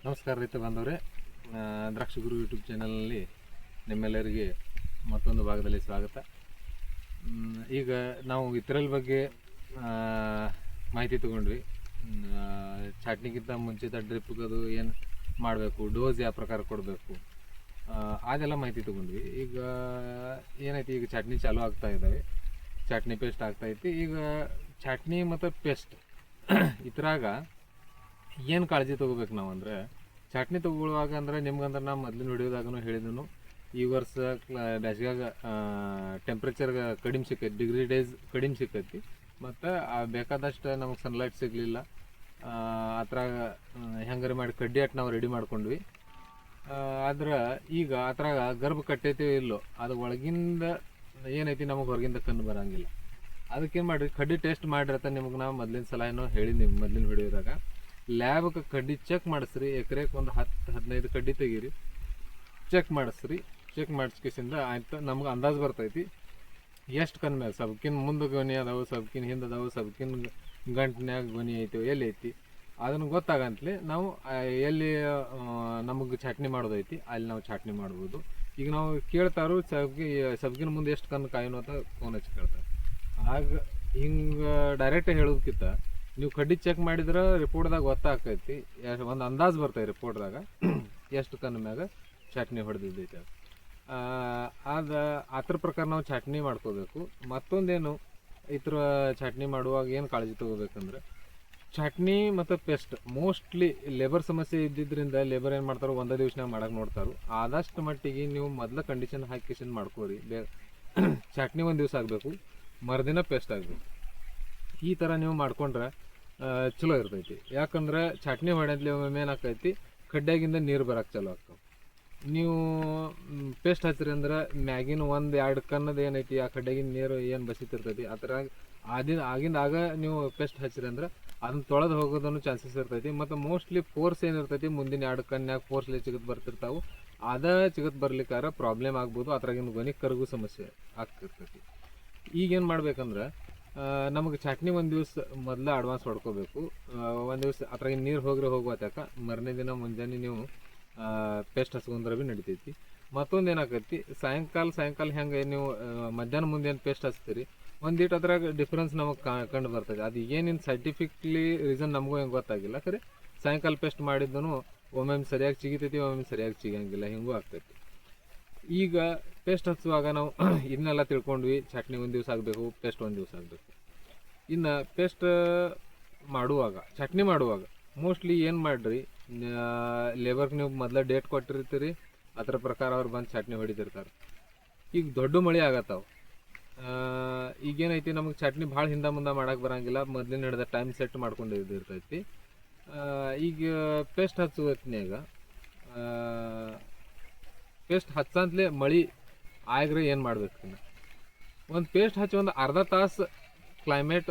ನಮಸ್ಕಾರ ರೈತ ಬಾಂಧವರೇ, ದ್ರಾಕ್ಷಿ ಗುರು ಯೂಟ್ಯೂಬ್ ಚಾನಲ್ನಲ್ಲಿ ನಿಮ್ಮೆಲ್ಲರಿಗೆ ಮತ್ತೊಂದು ಭಾಗದಲ್ಲಿ ಸ್ವಾಗತ. ಈಗ ನಾವು ಇತರರ ಬಗ್ಗೆ ಮಾಹಿತಿ ತೊಗೊಂಡ್ವಿ. ಚಾಟ್ನಿಗಿಂತ ಮುಂಚಿತ ಡ್ರಿಪ್ಗದು ಏನು ಮಾಡಬೇಕು, ಡೋಸ್ ಯಾವ ಪ್ರಕಾರ ಕೊಡಬೇಕು, ಅದೆಲ್ಲ ಮಾಹಿತಿ ತೊಗೊಂಡ್ವಿ. ಈಗ ಏನೈತಿ, ಈಗ ಚಟ್ನಿ ಚಾಲೂ ಆಗ್ತಾ ಇದ್ದಾವೆ, ಚಟ್ನಿ ಪೇಸ್ಟ್ ಆಗ್ತಾಯಿತ್ತು. ಈಗ ಚಟ್ನಿ ಮತ್ತು ಪೇಸ್ಟ್ ಇದ್ರಾಗ ಏನು ಕಾಳಜಿ ತೊಗೋಬೇಕು ನಾವು ಅಂದರೆ, ಚಟ್ನಿ ತೊಗೊಳ್ಳುವಾಗ ಅಂದ್ರೆ ನಿಮ್ಗಂದ್ರೆ ನಾ ಮೊದಲಿನ ವಿಡಿಯೋದಾಗೂ ಹೇಳಿದನು, ಈ ವರ್ಷ ಬ್ಯಾಸ್ಗ್ಯಾಗ ಟೆಂಪ್ರೇಚರ್ ಕಡಿಮೆ ಸಿಕ್ಕೈತಿ, ಡಿಗ್ರಿ ಡೇಸ್ ಕಡಿಮೆ ಸಿಕ್ಕೈತಿ, ಮತ್ತು ಬೇಕಾದಷ್ಟು ನಮಗೆ ಸನ್ಲೈಟ್ ಸಿಗಲಿಲ್ಲ. ಅದ್ರಾಗ ಹೆಂಗಾರೆ ಮಾಡಿ ಕಡ್ಡಿ ಅಟ್ಟು ನಾವು ರೆಡಿ ಮಾಡ್ಕೊಂಡ್ವಿ. ಆದ್ರೆ ಈಗ ಅದ್ರಾಗ ಗರ್ಭ ಕಟ್ಟೈತಿ ಇಲ್ಲೋ, ಅದು ಒಳಗಿಂದ ಏನೈತಿ ನಮಗೆ ಹೊರಗಿಂದ ಕಂಡು ಬರೋಂಗಿಲ್ಲ. ಅದಕ್ಕೇನು ಮಾಡಿರಿ, ಕಡ್ಡಿ ಟೆಸ್ಟ್ ಮಾಡಿರತ್ತ ನಿಮಗೆ ನಾವು ಮೊದಲಿನ ಸಲ ಏನೋ ಹೇಳಿದ್ವಿ ಮೊದಲಿನ ವಿಡಿಯೋದಾಗ. ಲ್ಯಾಬ್ಗೆ ಕಡ್ಡಿ ಚೆಕ್ ಮಾಡಿಸ್ರಿ, ಎಕರೆಗೆ ಒಂದು 10-15 ಕಡ್ಡಿ ತೆಗೀರಿ, ಚೆಕ್ ಮಾಡಿಸ್ರಿ. ಚೆಕ್ ಮಾಡಿಸ್ಕೇಸಿಂದ ಆಯ್ತು, ನಮ್ಗೆ ಅಂದಾಜು ಬರ್ತೈತಿ ಎಷ್ಟು ಕನ್ಮ್ಯಾಗ ಸಬ್ಕಿನ ಮುಂದೆ ಗೊನಿ ಅದಾವು, ಸಬ್ಕಿನ ಹಿಂದೆ ಅದಾವು, ಸಬ್ಕಿನ ಗಂಟಿನ್ಯಾಗ ಗೊನಿ ಐತಿ ಎಲ್ಲಿ ಐತಿ ಅದನ್ನು ಗೊತ್ತಾಗಂತಲೇ ನಾವು ಎಲ್ಲಿ ನಮಗೆ ಚಟ್ನಿ ಮಾಡೋದೈತಿ ಅಲ್ಲಿ ನಾವು ಚಟ್ನಿ ಮಾಡ್ಬೋದು. ಈಗ ನಾವು ಕೇಳ್ತಾರು ಸಬ್ಕಿನ ಮುಂದೆ ಎಷ್ಟು ಕಣ್ಣು ಕಾಯಿನೋ ಅಂತ ಫೋನ್ ಹಚ್ಚಿ ಕೇಳ್ತಾರೆ. ಆಗ ಹಿಂಗೆ ಡೈರೆಕ್ಟ್ ಹೇಳೋದಕ್ಕಿಂತ ನೀವು ಕಡ್ಡಿ ಚೆಕ್ ಮಾಡಿದ್ರೆ ರಿಪೋರ್ಟ್ದಾಗ ಗೊತ್ತಾಗ್ತೈತಿ, ಒಂದು ಅಂದಾಜು ಬರ್ತೈತಿ ರಿಪೋರ್ಟ್ದಾಗ ಎಷ್ಟು ಕಣ್ಣು ಮ್ಯಾಗ ಚಟ್ನಿ ಹೊಡೆದಿದ್ದೈತೆ. ಅದ್ರ ಪ್ರಕಾರ ನಾವು ಚಟ್ನಿ ಮಾಡ್ಕೋಬೇಕು. ಮತ್ತೊಂದೇನು, ಈ ಥರ ಚಟ್ನಿ ಮಾಡುವಾಗ ಏನು ಕಾಳಜಿ ತೊಗೋಬೇಕಂದ್ರೆ, ಚಟ್ನಿ ಮತ್ತು ಪೇಸ್ಟ್ ಮೋಸ್ಟ್ಲಿ ಲೇಬರ್ ಸಮಸ್ಯೆ ಇದ್ದಿದ್ದರಿಂದ ಲೇಬರ್ ಏನು ಮಾಡ್ತಾರೋ ಒಂದೇ ದಿವ್ಸನಾಗ ಮಾಡಕ್ಕೆ ನೋಡ್ತಾರೆ. ಆದಷ್ಟು ಮಟ್ಟಿಗೆ ನೀವು ಮೊದಲ ಕಂಡೀಷನ್ ಹಾಕಿಷನ್ ಮಾಡ್ಕೋರಿ. ಚಟ್ನಿ ಒಂದು ದಿವಸ ಆಗಬೇಕು, ಮರುದಿನ ಪೇಸ್ಟ್ ಆಗಬೇಕು. ಈ ಥರ ನೀವು ಮಾಡ್ಕೊಂಡ್ರೆ ಚಲೋ ಇರ್ತೈತಿ. ಯಾಕಂದ್ರೆ ಚಟ್ನಿ ಹೊಡೆದ್ಲಿ ಒಮ್ಮೆ ಏನಾಕೈತಿ, ಕಡ್ಡ್ಯಾಗಿಂದ ನೀರು ಬರೋಕ್ಕೆ ಚಲೋ ಆಗ್ತಾವೆ. ನೀವು ಪೇಸ್ಟ್ ಹಚ್ಚಿರಿ ಅಂದ್ರೆ ಮ್ಯಾಗಿನ 1-2 ಕನ್ನದ ಏನೈತಿ ಆ ಕಡ್ಡ್ಯಾಗಿನ ನೀರು ಏನು ಬಸಿತಿರ್ತೈತಿ, ಆ ಥರ ಆಗಿಂದಾಗ ನೀವು ಪೇಸ್ಟ್ ಹಚ್ಚಿರಿ ಅಂದ್ರೆ ಅದನ್ನ ತೊಳೆದು ಹೋಗೋದನ್ನು ಚಾನ್ಸಸ್ ಇರ್ತೈತಿ. ಮತ್ತು ಮೋಸ್ಟ್ಲಿ ಫೋರ್ಸ್ ಏನಿರ್ತೈತಿ ಮುಂದಿನ 2 ಕನ್ಯಾಗ ಫೋರ್ಸ್ಲಿ ಚಿಗತ್ ಬರ್ತಿರ್ತಾವೆ, ಅದ ಚಿಗತ್ ಬರ್ಲಿಕ್ಕಾರ ಪ್ರಾಬ್ಲಮ್ ಆಗ್ಬೋದು, ಅದ್ರಾಗಿನ ಗೊನಿ ಕರಗು ಸಮಸ್ಯೆ ಆಗ್ತಿರ್ತೈತಿ. ಈಗೇನು ಮಾಡ್ಬೇಕಂದ್ರೆ, ನಮಗೆ ಚಟ್ನಿ ಒಂದು ದಿವಸ ಮೊದಲು ಅಡ್ವಾನ್ಸ್ ಹೊಡ್ಕೋಬೇಕು. ಒಂದು ದಿವಸ ಅದ್ರಾಗಿನ ನೀರು ಹೋಗುವತ್ತಾಕ ಮರನೇ ದಿನ ಮುಂಜಾನೆ ನೀವು ಪೇಸ್ಟ್ ಹಚ್ಕೊಂಡ್ರೆ ಭೀ ನಡಿತೈತಿ. ಮತ್ತೊಂದು ಏನಾಕೈತಿ, ಸಾಯಂಕಾಲ ಹೆಂಗೆ ನೀವು ಮಧ್ಯಾಹ್ನ ಮುಂದೆ ಏನು ಪೇಸ್ಟ್ ಹಚ್ತೀರಿ, ಒಂದಿಟ್ಟು ಅದ್ರಾಗ ಡಿಫ್ರೆನ್ಸ್ ನಮಗೆ ಕಂಡು ಬರ್ತೈತಿ. ಅದು ಏನೇನು ಸೈಂಟಿಫಿಕ್ಲಿ ರೀಸನ್ ನಮಗೂ ಹೆಂಗೆ ಗೊತ್ತಾಗಿಲ್ಲ. ಖರೆ ಸಾಯಂಕಾಲ ಪೇಸ್ಟ್ ಮಾಡಿದ್ದನು ಒಮ್ಮೊಮ್ಮೆ ಸರಿಯಾಗಿ ಚಿಗಿತೈತಿ, ಒಮ್ಮೊಮ್ಮೆ ಸರಿಯಾಗಿ ಚಿಗಂಗಿಲ್ಲ, ಹಿಂಗೂ ಆಗ್ತೈತಿ. ಈಗ ಪೇಸ್ಟ್ ಹಚ್ಚುವಾಗ ನಾವು ಇದನ್ನೆಲ್ಲ ತಿಳ್ಕೊಂಡ್ವಿ, ಚಟ್ನಿ ಒಂದು ದಿವಸ ಆಗಬೇಕು, ಪೇಸ್ಟ್ ಒಂದು ದಿವಸ ಆಗಬೇಕು. ಇನ್ನು ಪೇಸ್ಟ್ ಮಾಡುವಾಗ, ಚಟ್ನಿ ಮಾಡುವಾಗ ಮೋಸ್ಟ್ಲಿ ಏನು ಮಾಡಿರಿ, ಲೇಬರ್ಗೆ ನೀವು ಮೊದಲ ಡೇಟ್ ಕೊಟ್ಟಿರ್ತೀರಿ, ಅದರ ಪ್ರಕಾರ ಅವ್ರು ಬಂದು ಚಟ್ನಿ ಹೊಡಿತಿರ್ತಾರೆ. ಈಗ ದೊಡ್ಡ ಮಳೆ ಆಗತ್ತಾವ, ಈಗೇನೈತಿ ನಮಗೆ ಚಟ್ನಿ ಭಾಳ ಹಿಂದೆ ಮುಂದೆ ಮಾಡೋಕೆ ಬರೋಂಗಿಲ್ಲ, ಮೊದಲಿನ ಹಿಡ್ದ ಟೈಮ್ ಸೆಟ್ ಮಾಡ್ಕೊಂಡಿರ್ತೈತಿ. ಈಗ ಪೇಸ್ಟ್ ಹಚ್ಚುವತ್ನ್ಯಾಗ ಪೇಸ್ಟ್ ಹಚ್ಚಂತಲೇ ಮಳೆ ಆಗ್ರೆ ಏನು ಮಾಡ್ಬೇಕು, ಒಂದು ಪೇಸ್ಟ್ ಹಚ್ಚಿ ಒಂದು ಅರ್ಧ ತಾಸು ಕ್ಲೈಮೇಟ್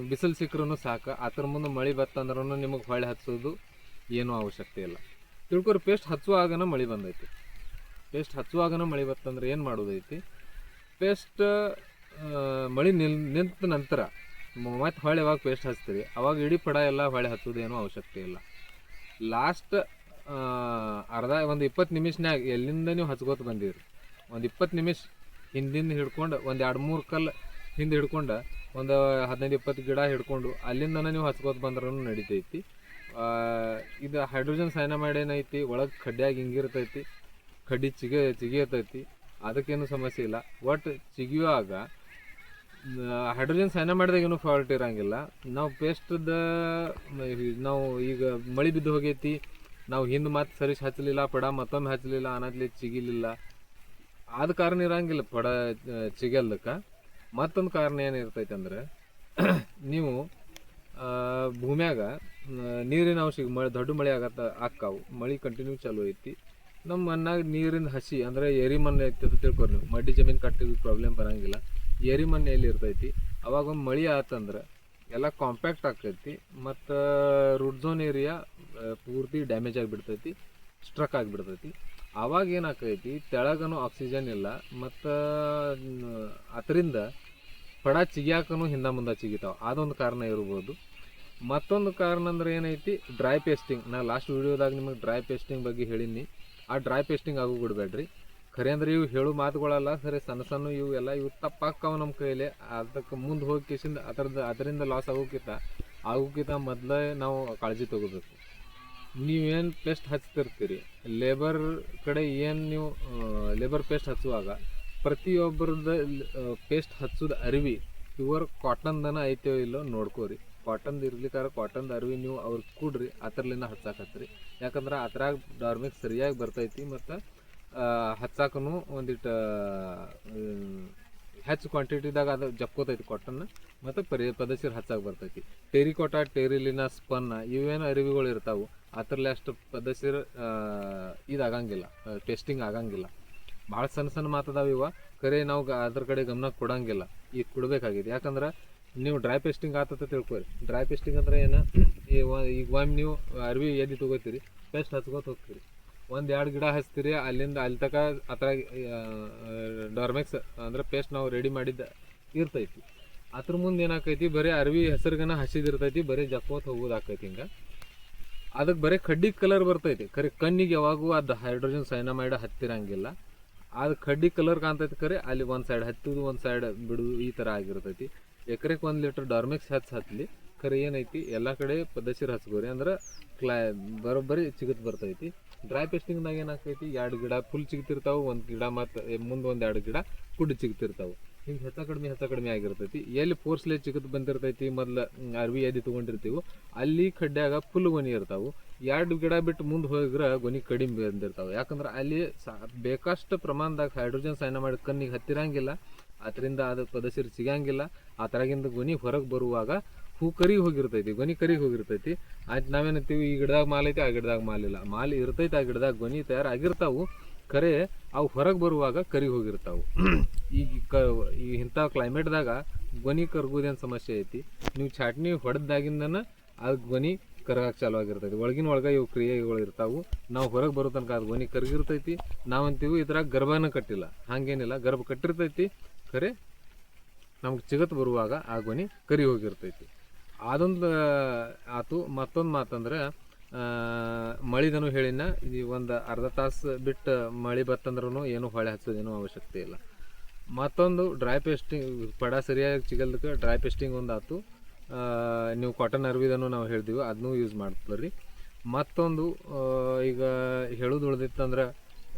ಬಿಸಿಲು ಸಿಕ್ಕರೂ ಸಾಕು. ಅದ್ರ ಮುಂದೆ ಮಳೆ ಬತ್ತಂದ್ರೂ ನಿಮಗೆ ಹೊಳೆ ಹಚ್ಚೋದು ಏನೂ ಅವಶ್ಯಕತೆ ಇಲ್ಲ. ತಿಳ್ಕೊರಿ, ಪೇಸ್ಟ್ ಹಚ್ಚುವಾಗನ ಮಳೆ ಬಂದೈತಿ, ಪೇಸ್ಟ್ ಹಚ್ಚುವಾಗನ ಮಳೆ ಬತ್ತಂದ್ರೆ ಏನು ಮಾಡೋದೈತಿ, ಪೇಸ್ಟ್ ಮಳೆ ನಿಂತ ನಂತರ ಮತ್ತೆ ಹೊಳೆ ಯಾವಾಗ ಪೇಸ್ಟ್ ಹಚ್ತೀರಿ ಅವಾಗ ಇಡೀ ಪಡ ಎಲ್ಲ ಹೊಳೆ ಹಚ್ಚೋದು ಏನೂ ಅವಶ್ಯಕತೆ ಇಲ್ಲ. ಲಾಸ್ಟ್ ಒಂದು 20 ನಿಮಿಷನ್ಯಾಗ ಎಲ್ಲಿಂದ ನೀವು ಹಚ್ಕೋತ ಬಂದಿರಿ, ಒಂದು 20 ನಿಮಿಷ ಹಿಂದಿಂದ ಹಿಡ್ಕೊಂಡು ಒಂದು 2-3 ಕಲ್ಲು ಹಿಂದೆ ಹಿಡ್ಕೊಂಡು ಒಂದು 15-20 ಗಿಡ ಹಿಡ್ಕೊಂಡು ಅಲ್ಲಿಂದನೇ ನೀವು ಹಚ್ಕೋತ ಬಂದ್ರೂ ನಡಿತೈತಿ. ಇದು ಹೈಡ್ರೋಜನ್ ಸೈನಮೈಡ್ ಏನೈತಿ ಒಳಗೆ ಕಡ್ಡಿಯಾಗಿ ಹಿಂಗಿರ್ತೈತಿ, ಕಡ್ಡಿ ಚಿಗಿಯತೈತಿ, ಅದಕ್ಕೇನು ಸಮಸ್ಯೆ ಇಲ್ಲ. ಒಟ್ಟು ಚಿಗಿಯುವಾಗ ಹೈಡ್ರೋಜನ್ ಸೈನಮೈಡ್ದಾಗ ಏನೂ ಫಾಲ್ಟ್ ಇರೋಂಗಿಲ್ಲ. ನಾವು ಪೇಸ್ಟ್ದ ನಾವು ಈಗ ಮಳೆ ಬಿದ್ದು ಹೋಗೈತಿ, ನಾವು ಹಿಂದೆ ಮತ್ತೆ ಸರಿಸಿ ಹಚ್ಚಲಿಲ್ಲ, ಪಡ ಮತ್ತೊಮ್ಮೆ ಹಚ್ಚಲಿಲ್ಲ, ಅನ್ನತ್ಲಿ ಚಿಗಿಲಿಲ್ಲ, ಆದ ಕಾರಣ ಇರೋಂಗಿಲ್ಲ ಪಡ ಚಿಗಲ್ದಕ್ಕೆ. ಮತ್ತೊಂದು ಕಾರಣ ಏನಿರ್ತೈತೆ ಅಂದರೆ, ನೀವು ಭೂಮ್ಯಾಗ ನೀರಿನ ಅಂಶ ದೊಡ್ಡ ಮಳೆ ಆಕ್ಕಾವು, ಮಳೆ ಕಂಟಿನ್ಯೂ ಚಾಲೂ ಐತಿ, ನಮ್ಮ ಮಣ್ಣಾಗ ನೀರಿನ ಹಸಿ ಅಂದರೆ ಏರಿ ಮಣ್ಣು ಐತಿ ಅಂತ ತಿಳ್ಕೊರಿ. ನೀವು ಮಡ್ಡಿ ಜಮೀನು ಕಟ್ಟಿದ ಪ್ರಾಬ್ಲಮ್ ಬರೋಂಗಿಲ್ಲ. ಏರಿ ಮಣ್ಣು ಎಲ್ಲಿ ಇರ್ತೈತಿ, ಅವಾಗ ಒಂದು ಮಳೆ ಆತಂದ್ರೆ ಎಲ್ಲ ಕಾಂಪ್ಯಾಕ್ಟ್ ಆಕೈತಿ, ಮತ್ತು ರೂಟ್ ಝೋನ್ ಏರಿಯಾ ಪೂರ್ತಿ ಡ್ಯಾಮೇಜ್ ಆಗಿಬಿಡ್ತೈತಿ, ಸ್ಟ್ರಕ್ ಆಗಿಬಿಡ್ತೈತಿ. ಆವಾಗ ಏನಾಕೈತಿ, ತೆಳಗನು ಆಕ್ಸಿಜನ್ ಇಲ್ಲ, ಮತ್ತು ಅದರಿಂದ ಪಡ ಚಿಗಿಯಾಕನು ಹಿಂದೆ ಮುಂದೆ ಚಿಗಿತಾವೆ, ಅದೊಂದು ಕಾರಣ ಇರ್ಬೋದು. ಮತ್ತೊಂದು ಕಾರಣ ಅಂದ್ರೆ ಏನೈತಿ, ಡ್ರೈ ಪೇಸ್ಟಿಂಗ್. ನಾ ಲಾಸ್ಟ್ ವಿಡಿಯೋದಾಗ ನಿಮಗೆ ಡ್ರೈ ಪೇಸ್ಟಿಂಗ್ ಬಗ್ಗೆ ಹೇಳಿನಿ. ಆ ಡ್ರೈ ಪೇಸ್ಟಿಂಗ್ ಆಗು ಬಿಡಬೇಡ್ರಿ. ಖರೆ ಅಂದ್ರೆ ಇವು ಹೇಳು ಮಾತುಗಳಲ್ಲ, ಸರಿ ಸಣ್ಣ ಸಣ್ಣ ಇವು ತಪ್ಪಾಕ್ಕವ ನಮ್ಮ ಕೈಲಿ. ಅದಕ್ಕೆ ಮುಂದೆ ಹೋಗಿ ಕಿಸಿಂದ ಅದರಿಂದ ಲಾಸ್ ಆಗೋಕ್ಕಿಂತ ಮೊದಲೇ ನಾವು ಕಾಳಜಿ ತಗೋಬೇಕು. ನೀವೇನು ಪೇಸ್ಟ್ ಹಚ್ತಿರ್ತೀರಿ, ಲೇಬರ್ ಕಡೆ ಏನು ನೀವು ಲೇಬರ್ ಪೇಸ್ಟ್ ಹಚ್ಚುವಾಗ ಪ್ರತಿಯೊಬ್ಬರದ ಪೇಸ್ಟ್ ಹಚ್ಚೋದು ಅರಿವಿ ಪ್ಯೂರ್ ಕಾಟನ್ದನ ಐತೋ ಇಲ್ಲೋ ನೋಡ್ಕೋರಿ. ಕಾಟನ್ದು ಇರ್ಲಿಕ್ಕಾರ ಕಾಟನ್ದು ಅರಿವಿ ನೀವು ಅವ್ರಿಗೆ ಕೊಡ್ರಿ, ಅದರಲ್ಲಿನ ಹಚ್ಚಾಕತ್ರಿ. ಯಾಕಂದ್ರೆ ಅದ್ರಾಗ ಡಾರ್ಮಿಕ್ಸ್ ಸರಿಯಾಗಿ ಬರ್ತೈತಿ ಮತ್ತು ಹಚ್ಚಾಕೂ ಒಂದಿಟ್ಟು ಹೆಚ್ಚು ಕ್ವಾಂಟಿಟಿದಾಗ ಅದು ಜಪ್ಕೋತೈತಿ ಕಾಟನ್ನ, ಮತ್ತು ಪದಸಿರು ಹಚ್ಚಾಕ ಬರ್ತೈತಿ. ಟೆರಿಕೋಟ, ಟೆರಿಲಿನ, ಸ್ಪನ್ನ ಇವೇನು ಅರಿವಿಗಳು ಇರ್ತಾವೆ, ಅದರಲ್ಲಿ ಅಷ್ಟು ಪದಸಿರು ಇದಾಗಂಗಿಲ್ಲ, ಟೆಸ್ಟಿಂಗ್ ಆಗಂಗಿಲ್ಲ. ಭಾಳ ಸಣ್ಣ ಸಣ್ಣ ಮಾತದಾವ ಇವ. ಖರೆ ನಾವು ಅದ್ರ ಕಡೆ ಗಮನ ಕೊಡಂಗಿಲ್ಲ. ಈಗ ಕೊಡಬೇಕಾಗಿದೆ. ಯಾಕಂದ್ರೆ ನೀವು ಡ್ರೈ ಪೇಸ್ಟಿಂಗ್ ಆತತ ತಿಳ್ಕೊರಿ. ಡ್ರೈ ಪೇಸ್ಟಿಂಗ್ ಅಂದ್ರೆ ಏನು, ಈಗ ಒಮ್ಮೆ ನೀವು ಅರಿವಿ ಎದ್ದು ತೊಗೋತೀರಿ, ಪೇಸ್ಟ್ ಹಚ್ಕೋತ ಹೋಗ್ತೀರಿ, 1-2 ಗಿಡ ಹಚ್ತೀರಿ, ಅಲ್ಲಿಂದ ಅಲ್ಲಿ ತನಕ ಅದ್ರಾಗ ಡಾರ್ಮೆಕ್ಸ್ ಅಂದ್ರೆ ಪೇಸ್ಟ್ ನಾವು ರೆಡಿ ಮಾಡಿದ್ದ ಇರ್ತೈತಿ. ಅದ್ರ ಮುಂದೆ ಏನಾಕೈತಿ, ಬರೀ ಅರಿವಿ ಹೆಸರುಗನ ಹಸಿದಿರ್ತೈತಿ, ಬರೀ ಜಕ್ಕೋತ ಹೋಗೋದಾಕೈತಿ. ಹಿಂಗೆ ಅದಕ್ಕೆ ಬರೀ ಕಡ್ಡಿ ಕಲರ್ ಬರ್ತೈತಿ. ಖರೆ ಕಣ್ಣಿಗೆ ಯಾವಾಗೂ ಅದು ಹೈಡ್ರೋಜನ್ ಸೈನಮೈಡ್ ಹತ್ತಿರಂಗಿಲ್ಲ. ಅದು ಕಡ್ಡಿ ಕಲರ್ ಕಾಣ್ತೈತಿ. ಖರೆ ಅಲ್ಲಿ ಒಂದು ಸೈಡ್ ಹತ್ತುದು, ಒಂದು ಸೈಡ್ ಬಿಡುದು, ಈ ಥರ ಆಗಿರ್ತೈತಿ. ಎಕರೆಗೆ 1 ಲೀಟ್ರ್ ಡಾರ್ಮೆಕ್ಸ್ ಹಚ್ಚಲಿ. ಖರೆ ಏನೈತಿ, ಎಲ್ಲ ಕಡೆ ಪದಸಿರು ಹಚ್ಕೋರಿ, ಅಂದ್ರೆ ಬರೋಬ್ಬರಿ ಚಿಗತ್ ಬರ್ತೈತಿ. ಡ್ರೈ ಪೇಸ್ಟಿಂಗ್ದಾಗ ಏನಾಕೈತಿ, 2 ಗಿಡ ಫುಲ್ ಚಿಗ್ತಿರ್ತಾವೆ, 1 ಗಿಡ ಮತ್ತು ಮುಂದೆ 1-2 ಗಿಡ ಕುಡ್ಡು ಚಿಗ್ತಿರ್ತಾವೆ. ಹಿಂಗೆ ಹೆಚ್ಚ ಕಡಿಮೆ ಆಗಿರ್ತೈತಿ. ಎಲ್ಲಿ ಫೋರ್ಸ್ಲೆ ಚಿಗತ್ ಬಂದಿರ್ತೈತಿ, ಮೊದಲು ಅರ್ವಿ ಎದ್ದು ತೊಗೊಂಡಿರ್ತೀವಿ, ಅಲ್ಲಿ ಕಡ್ಡ್ಯಾಗ ಫುಲ್ ಗೊನಿ ಇರ್ತಾವೆ. 2 ಗಿಡ ಬಿಟ್ಟು ಮುಂದೆ ಹೋಗಿದ್ರೆ ಗೊನಿ ಕಡಿಮೆ ಬಂದಿರ್ತಾವೆ. ಯಾಕಂದ್ರೆ ಅಲ್ಲಿ ಬೇಕಷ್ಟು ಪ್ರಮಾಣದಾಗ ಹೈಡ್ರೋಜನ್ ಸೈನಮೈಡ್ ಕಣ್ಣಿಗೆ ಹತ್ತಿರಂಗಿಲ್ಲ, ಅದರಿಂದ ಅದು ಪದಸಿರು ಸಿಗಂಗಿಲ್ಲ. ಆ ಥರಗಿಂದ ಗೊನಿ ಹೊರಗೆ ಬರುವಾಗ ಹೂ ಕರಿಗೆ ಹೋಗಿರ್ತೈತಿ, ಗೊನಿ ಕರಿಗೆ ಹೋಗಿರ್ತೈತಿ. ಆಯ್ತು ನಾವೇನಂತೀವಿ, ಈ ಗಿಡದಾಗ ಮಾಲ್ ಐತಿ, ಆ ಗಿಡದಾಗ ಮಾಲಿಲ್ಲ. ಮಾಲ್ ಇರ್ತೈತಿ, ಆ ಗಿಡದಾಗ ಗೊನಿ ತಯಾರಾಗಿರ್ತಾವೆ. ಖರೆ ಅವು ಹೊರಗೆ ಬರುವಾಗ ಕರಿಗೆ ಹೋಗಿರ್ತಾವೆ. ಈ ಇಂಥ ಕ್ಲೈಮೇಟ್ದಾಗ ಗೊನಿ ಕರ್ಗೋದೇನು ಸಮಸ್ಯೆ ಐತಿ. ನೀವು ಚಾಟ್ನಿ ಹೊಡೆದಾಗಿಂದನ ಅದು ಗೊನಿ ಕರಗಕ್ಕೆ ಚಾಲು ಆಗಿರ್ತೈತಿ. ಒಳಗೆ ಇವು ಕ್ರಿಯೆಗಳು ಇರ್ತಾವೆ. ನಾವು ಹೊರಗೆ ಬರೋ ತನಕ ಅದು ಗೊನಿ ಕರಗಿರ್ತೈತಿ. ನಾವಂತೀವಿ ಇದ್ರಾಗ ಗರ್ಭನ ಕಟ್ಟಿಲ್ಲ. ಹಾಗೇನಿಲ್ಲ, ಗರ್ಭ ಕಟ್ಟಿರ್ತೈತಿ. ಖರೆ ನಮ್ಗೆ ಚಿಗತ್ ಬರುವಾಗ ಆ ಗೊನಿ ಕರಿ ಹೋಗಿರ್ತೈತಿ. ಅದೊಂದು ಆತು. ಮತ್ತೊಂದು ಮಾತಂದ್ರೆ, ಮಳಿದನು ಹೇಳಿನ, ಈ ಒಂದು ಅರ್ಧ ತಾಸು ಬಿಟ್ಟು ಮಳೆ ಬತ್ತಂದ್ರೂ ಏನು ಹೊಳೆ ಹಚ್ಚೋದೇನೂ ಅವಶ್ಯಕತೆ ಇಲ್ಲ. ಮತ್ತೊಂದು ಡ್ರೈ ಪೇಸ್ಟಿಂಗ್ ಪಡ ಸರಿಯಾಗಿ ಚಿಗಲ್ದಕ್ಕೆ ಡ್ರೈ ಪೇಸ್ಟಿಂಗ್ ಒಂದು ಆತು. ನೀವು ಕಾಟನ್ ಅರ್ವಿದನ್ನು ನಾವು ಹೇಳ್ತೀವಿ, ಅದನ್ನೂ ಯೂಸ್ ಮಾಡ್ತೀರಿ. ಮತ್ತೊಂದು ಈಗ ಹೇಳೋದು ಉಳ್ದಿತ್ತಂದ್ರೆ,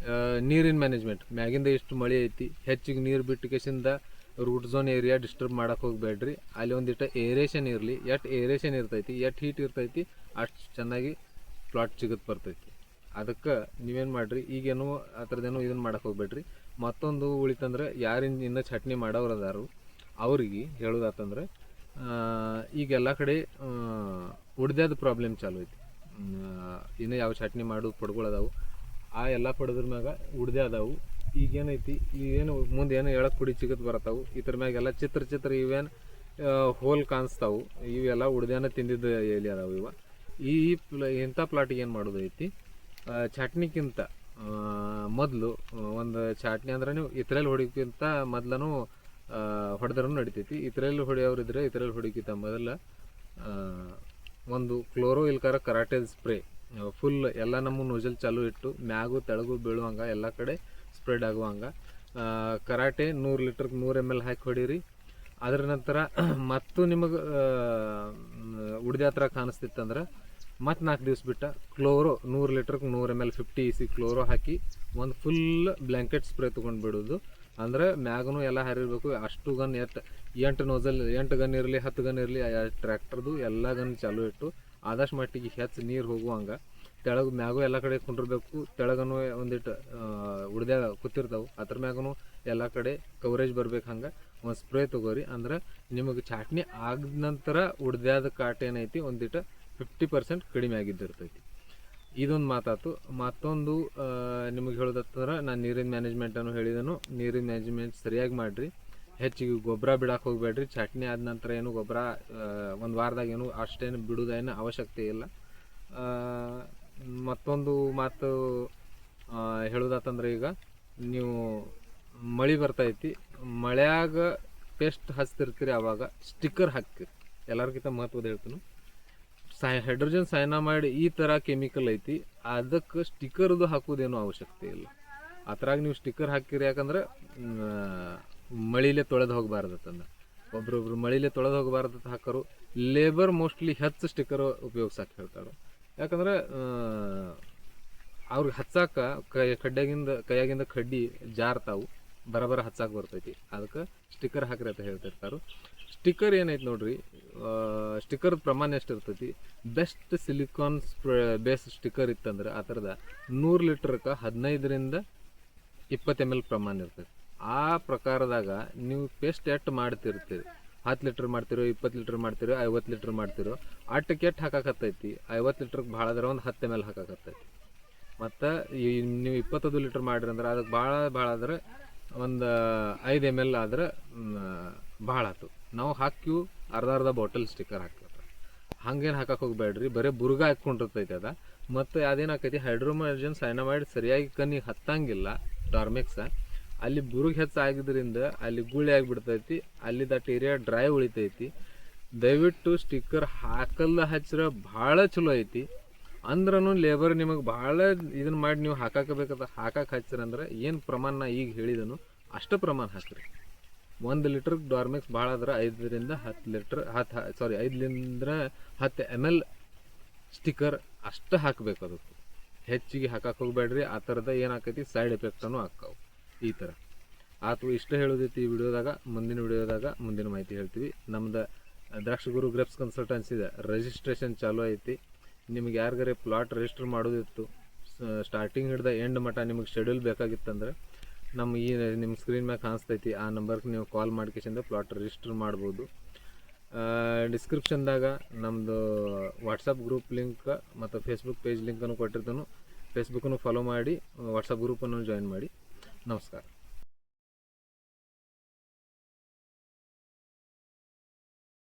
ನೀರಿನ ಮ್ಯಾನೇಜ್ಮೆಂಟ್. ಮ್ಯಾಗಿಂದ ಎಷ್ಟು ಮಳೆ ಐತಿ, ಹೆಚ್ಚಿಗೆ ನೀರು ಬಿಟ್ಟು ಕೇಸಿಂದ ರೂಟ್ ಝೋನ್ ಏರಿಯಾ ಡಿಸ್ಟರ್ಬ್ ಮಾಡೋಕೆ ಹೋಗಬೇಡ್ರಿ. ಅಲ್ಲಿ ಒಂದಿಟ್ಟು ಏರೇಷನ್ ಇರಲಿ. ಎಷ್ಟು ಏರೇಷನ್ ಇರ್ತೈತಿ, ಎಷ್ಟು ಹೀಟ್ ಇರ್ತೈತಿ, ಅಷ್ಟು ಚೆನ್ನಾಗಿ ಪ್ಲಾಟ್ ಚಿಗತ್ ಬರ್ತೈತಿ. ಅದಕ್ಕೆ ನೀವೇನು ಮಾಡಿರಿ, ಈಗೇನು ಆ ಥರದ್ದೇನು ಇದನ್ನು ಮಾಡೋಕೆ ಹೋಗ್ಬೇಡ್ರಿ. ಮತ್ತೊಂದು ಉಳಿತಂದ್ರೆ, ಯಾರಿನ ಇನ್ನೂ ಚಟ್ನಿ ಮಾಡೋರು ಅದಾರು ಅವ್ರಿಗೆ ಹೇಳೋದಾತಂದ್ರೆ, ಈಗೆಲ್ಲ ಕಡೆ ಉಡ್ದ್ಯಾದ ಪ್ರಾಬ್ಲಮ್ ಚಾಲು ಐತಿ. ಇನ್ನೂ ಯಾವ ಚಟ್ನಿ ಮಾಡೋದು ಪಡ್ಗಳದಾವು, ಆ ಎಲ್ಲ ಪಡೆದ್ರ ಮ್ಯಾಗ ಉಡ್ದೇ ಅದಾವು. ಈಗೇನೈತಿ, ಇವೇನು ಮುಂದೆ ಏನು ಹೇಳಕ್ಕೆ ಕುಡಿ ಚಿಗತ್ ಬರತ್ತಾವು. ಇದ್ರ ಮ್ಯಾಗೆಲ್ಲ ಚಿತ್ರ ಇವೇನು ಹೋಲ್ ಕಾಣಿಸ್ತಾವು. ಇವೆಲ್ಲ ಉಡ್ದ್ಯಾನ ತಿಂದಿದ್ದು ಎಲ್ಲಿ ಅದಾವು ಇವ. ಇಂಥ ಪ್ಲಾಟಿಗೆ ಏನು ಮಾಡೋದು ಐತಿ, ಚಟ್ನಿಗಿಂತ ಮೊದಲು ಒಂದು ಚಟ್ನಿ ಅಂದ್ರೆ ನೀವು ಇತರಲ್ಲಿ ಹೊಡಿಯೋಕ್ಕಿಂತ ಮೊದ್ಲೂ ಹೊಡೆದ್ರೂ ನಡಿತೈತಿ. ಇತರಲ್ಲಿ ಹೊಡೆಯೋರಿದ್ರೆ ಇತರಲ್ಲಿ ಹೊಡಿಯೋಕ್ಕಿಂತ ಮೊದಲು ಒಂದು ಕ್ಲೋರೋ ಇಲ್ಕಾರ ಕರಾಟೆ ಸ್ಪ್ರೇ ಫುಲ್ ಎಲ್ಲ ನಮ್ಮ ನೋಜಲ್ ಚಾಲು ಇಟ್ಟು ಮ್ಯಾಗು ತೆಳಗು ಬೀಳುವಂಗೆ ಎಲ್ಲ ಕಡೆ ಸ್ಪ್ರೆಡ್ ಆಗುವಂಗೆ ಕರಾಟೆ 100 ಲೀಟರ್ಗೆ 100 ml ಹಾಕಿ ಹೊಡೀರಿ. ಅದರ ನಂತರ ಮತ್ತು ನಿಮಗೆ ಉಡ್ದೆ ಹತ್ರ ಕಾಣಿಸ್ತಿತ್ತಂದ್ರೆ ಮತ್ತು 4 ದಿವಸ ಬಿಟ್ಟು ಕ್ಲೋರೋ 100 ಲೀಟರ್ಗೆ 100 ml 50 EC ಕ್ಲೋರೋ ಹಾಕಿ ಒಂದು ಫುಲ್ ಬ್ಲ್ಯಾಂಕೆಟ್ ಸ್ಪ್ರೇ ತೊಗೊಂಡು ಬಿಡೋದು. ಅಂದರೆ ಮ್ಯಾಗೂ ಎಲ್ಲ ಹರಿಬೇಕು. ಅಷ್ಟು ಗನ್ 8 ನೋಜಲ್ 8 ಗನ್ ಇರಲಿ 10 ಗನ್ ಇರಲಿ, ಟ್ರ್ಯಾಕ್ಟರ್ದು ಎಲ್ಲ ಗನ್ ಚಾಲು ಇಟ್ಟು ಆದಷ್ಟು ಮಟ್ಟಿಗೆ ಹೆಚ್ಚು ನೀರು ಹೋಗುವಂಗೆ ತೆಳಗೆ ಮ್ಯಾಗೂ ಎಲ್ಲ ಕಡೆ ಕುಂಡಿರ್ಬೇಕು. ತೆಳಗನು ಒಂದಿಟ್ಟು ಉಡ್ದ್ಯಾಗ ಕೂತಿರ್ತಾವೆ, ಅದ್ರ ಮ್ಯಾಗೂ ಎಲ್ಲ ಕಡೆ ಕವರೇಜ್ ಬರ್ಬೇಕು. ಹಂಗೆ ಒಂದು ಸ್ಪ್ರೇ ತೊಗೋರಿ. ಅಂದ್ರೆ ನಿಮಗೆ ಚಟ್ನಿ ಆದ ನಂತರ ಉಡ್ದ್ಯಾದ ಕಾಟ ಏನೈತಿ ಒಂದಿಟ್ಟು 50% ಕಡಿಮೆ ಆಗಿದ್ದಿರ್ತೈತಿ. ಇದೊಂದು ಮಾತಾತು. ಮತ್ತೊಂದು ನಿಮಗೆ ಹೇಳೋದಂತಂದ್ರೆ, ನಾನು ನೀರಿನ ಮ್ಯಾನೇಜ್ಮೆಂಟನ್ನು ಹೇಳಿದನು. ನೀರಿನ ಮ್ಯಾನೇಜ್ಮೆಂಟ್ ಸರಿಯಾಗಿ ಮಾಡಿರಿ. ಹೆಚ್ಚಿಗೆ ಗೊಬ್ಬರ ಬಿಡಕ್ಕೆ ಹೋಗಬೇಡ್ರಿ. ಚಟ್ನಿ ಆದ ನಂತರ ಏನು ಗೊಬ್ಬರ ಒಂದು ವಾರದಾಗ ಏನು ಅಷ್ಟೇನು ಬಿಡೋದೇನು ಅವಶ್ಯಕತೆ ಇಲ್ಲ. ಮತ್ತೊಂದು ಮಾತು ಹೇಳೋದಾತಂದ್ರೆ, ಈಗ ನೀವು ಮಳೆ ಬರ್ತೈತಿ, ಮಳೆಯಾಗ ಪೇಸ್ಟ್ ಹಚ್ತಿರ್ತೀರಿ, ಆವಾಗ ಸ್ಟಿಕ್ಕರ್ ಹಾಕ್ತೀರಿ. ಎಲ್ಲರಿಗಿಂತ ಮಹತ್ವದ ಹೇಳ್ತೀನಿ, ಹೈಡ್ರೋಜನ್ ಸೈನಾಮೈಡ್ ಈ ಥರ ಕೆಮಿಕಲ್ ಐತಿ, ಅದಕ್ಕೆ ಸ್ಟಿಕ್ಕರ್ದು ಹಾಕೋದೇನೋ ಅವಶ್ಯಕತೆ ಇಲ್ಲ. ಆ ಥರಾಗ ನೀವು ಸ್ಟಿಕ್ಕರ್ ಹಾಕಿರಿ, ಯಾಕಂದ್ರೆ ಮಳಿಲೆ ತೊಳೆದು ಹೋಗಬಾರ್ದತ್ತಂದ. ಒಬ್ರೊಬ್ರು ಮಳಿಲೆ ತೊಳೆದು ಹೋಗಬಾರ್ದತ್ತ ಹಾಕೋರು. ಲೇಬರ್ ಮೋಸ್ಟ್ಲಿ ಹೆಚ್ಚು ಸ್ಟಿಕ್ಕರ್ ಉಪಯೋಗಿಸಕ್ಕೆ ಹೇಳ್ತಾರೆ, ಯಾಕಂದ್ರೆ ಅವ್ರಿಗೆ ಹಚ್ಚಾಕ ಕೈಯಾಗಿಂದ ಕಡ್ಡಿ ಜಾರ್ತಾವು, ಬರಬರ ಹಚ್ಚಾಕೆ ಬರ್ತೈತಿ. ಅದಕ್ಕೆ ಸ್ಟಿಕ್ಕರ್ ಹಾಕ್ರಿ ಅಂತ ಹೇಳ್ತಿರ್ತಾರೆ. ಸ್ಟಿಕ್ಕರ್ ಏನೈತಿ ನೋಡ್ರಿ, ಸ್ಟಿಕ್ಕರ್ ಪ್ರಮಾಣ ಎಷ್ಟು ಇರ್ತೈತಿ, ಬೆಸ್ಟ್ ಸಿಲಿಕಾನ್ ಬೇಸ್ ಸ್ಟಿಕ್ಕರ್ ಇತ್ತಂದ್ರೆ ಆ ಥರದ 100 ಲೀಟ್ರಕ್ಕೆ 15ರಿಂದ 20 ml ಪ್ರಮಾಣ ಇರ್ತೈತಿ. ಆ ಪ್ರಕಾರದಾಗ ನೀವು ಪೇಸ್ಟ್ ಎಷ್ಟು ಮಾಡ್ತಿರ್ತೀರಿ, 10 ಲೀಟ್ರ್ ಮಾಡ್ತಿರೋ, 20 ಲೀಟ್ರ್ ಮಾಡ್ತಿರೋ, 50 ಲೀಟ್ರ್ ಮಾಡ್ತಿರೋ, ಅಟ್ಟಕ್ಕೆ ಎಷ್ಟು ಹಾಕಾಕತ್ತೈತಿ. 50 ಲೀಟ್ರಿಗೆ ಭಾಳ ಆದ್ರೆ ಒಂದು 10 ml ಹಾಕಾಕತ್ತೈತಿ. ಮತ್ತು ನೀವು 25 ಲೀಟ್ರ್ ಮಾಡಿರಿ ಅಂದ್ರೆ ಅದಕ್ಕೆ ಭಾಳ ಆದ್ರೆ ಒಂದು 5 ml ಆದ್ರೆ ಭಾಳ ಆಯ್ತು. ನಾವು ಹಾಕಿವು ಅರ್ಧ ಬಾಟಲ್ ಸ್ಟಿಕ್ಕರ್ ಹಾಕ್ತಾರೆ. ಹಂಗೇನು ಹಾಕಕ್ಕೆ ಹೋಗ್ಬೇಡ್ರಿ, ಬರೀ ಬುರ್ಗ ಹಾಕ್ಕೊಂಡಿರ್ತೈತೆ ಅದ. ಮತ್ತು ಅದೇನಾಕೈತಿ, ಹೈಡ್ರೋಜನ್ ಸೈನಾಮೈಡ್ ಸರಿಯಾಗಿ ಕಣ್ಣಿಗೆ ಹತ್ತಂಗಿಲ್ಲ, ಡಾರ್ಮೆಕ್ಸ. ಅಲ್ಲಿ ಬುರುಗ್ ಹೆಚ್ಚಾಗಿದ್ದರಿಂದ ಅಲ್ಲಿ ಗುಳಿ ಆಗಿಬಿಡ್ತೈತಿ, ಅಲ್ಲಿ ದಟ್ ಏರಿಯಾ ಡ್ರೈ ಉಳಿತೈತಿ. ದಯವಿಟ್ಟು ಸ್ಟಿಕ್ಕರ್ ಹಚ್ಚಿರ ಭಾಳ ಚಲೋ ಐತಿ. ಅಂದ್ರೂ ಲೇಬರ್ ನಿಮಗೆ ಭಾಳ ಇದನ್ನು ಮಾಡಿ ನೀವು ಹಾಕಕ್ಕೆ ಹಚ್ಚಿರಂದ್ರೆ ಏನು ಪ್ರಮಾಣ ನಾ ಈಗ ಹೇಳಿದನು ಅಷ್ಟು ಪ್ರಮಾಣ ಹಾಕಿರಿ. 1 ಲೀಟ್ರಿಗೆ ಡಾರ್ಮೆಕ್ಸ್ ಭಾಳ ಆದ್ರೆ 5ರಿಂದ 10 ml ಸ್ಟಿಕ್ಕರ್ ಅಷ್ಟು ಹಾಕಬೇಕು. ಅದಕ್ಕೆ ಹೆಚ್ಚಿಗೆ ಹಾಕಕ್ಕೆ ಹೋಗ್ಬೇಡ್ರಿ. ಆ ಥರದ ಏನಾಕೈತಿ, ಸೈಡ್ ಎಫೆಕ್ಟನ್ನು ಹಾಕಾವು. ಈ ಥರ ಆತು. ಇಷ್ಟ ಹೇಳೋದೈತಿ ಈ ವಿಡಿಯೋದಾಗ. ಮುಂದಿನ ವಿಡಿಯೋದಾಗ ಮುಂದಿನ ಮಾಹಿತಿ ಹೇಳ್ತೀವಿ. ನಮ್ದು ದ್ರಾಕ್ಷಿಗುರು ಗ್ರೇಪ್ಸ್ ಕನ್ಸಲ್ಟೆನ್ಸಿದ ರಿಜಿಸ್ಟ್ರೇಷನ್ ಚಾಲೂ ಐತಿ. ನಿಮ್ಗೆ ಯಾರಿಗಾರೆ ಪ್ಲಾಟ್ ರಿಜಿಸ್ಟರ್ ಮಾಡೋದಿತ್ತು, ಸ್ಟಾರ್ಟಿಂಗ್ ಹಿಡ್ದ ಎಂಡ್ ಮಟ್ಟ ನಿಮಗೆ ಶೆಡ್ಯೂಲ್ ಬೇಕಾಗಿತ್ತಂದ್ರೆ ನಿಮ್ಮ ಸ್ಕ್ರೀನ್ ಮ್ಯಾಗ ಕಾಣಿಸ್ತೈತಿ, ಆ ನಂಬರ್ಗೆ ನೀವು ಕಾಲ್ ಮಾಡ್ಕೇಸಿಂದ ಪ್ಲಾಟ್ ರಿಜಿಸ್ಟರ್ ಮಾಡ್ಬೋದು. ಡಿಸ್ಕ್ರಿಪ್ಷನ್ದಾಗ ನಮ್ಮದು ವಾಟ್ಸಪ್ ಗ್ರೂಪ್ ಲಿಂಕ್ ಮತ್ತು ಫೇಸ್ಬುಕ್ ಪೇಜ್ ಲಿಂಕನ್ನು ಕೊಟ್ಟಿರ್ತಾನು. ಫೇಸ್ಬುಕ್ಕನ್ನು ಫಾಲೋ ಮಾಡಿ, ವಾಟ್ಸಪ್ ಗ್ರೂಪನ್ನು ಜಾಯಿನ್ ಮಾಡಿ. ನಮಸ್ಕಾರ.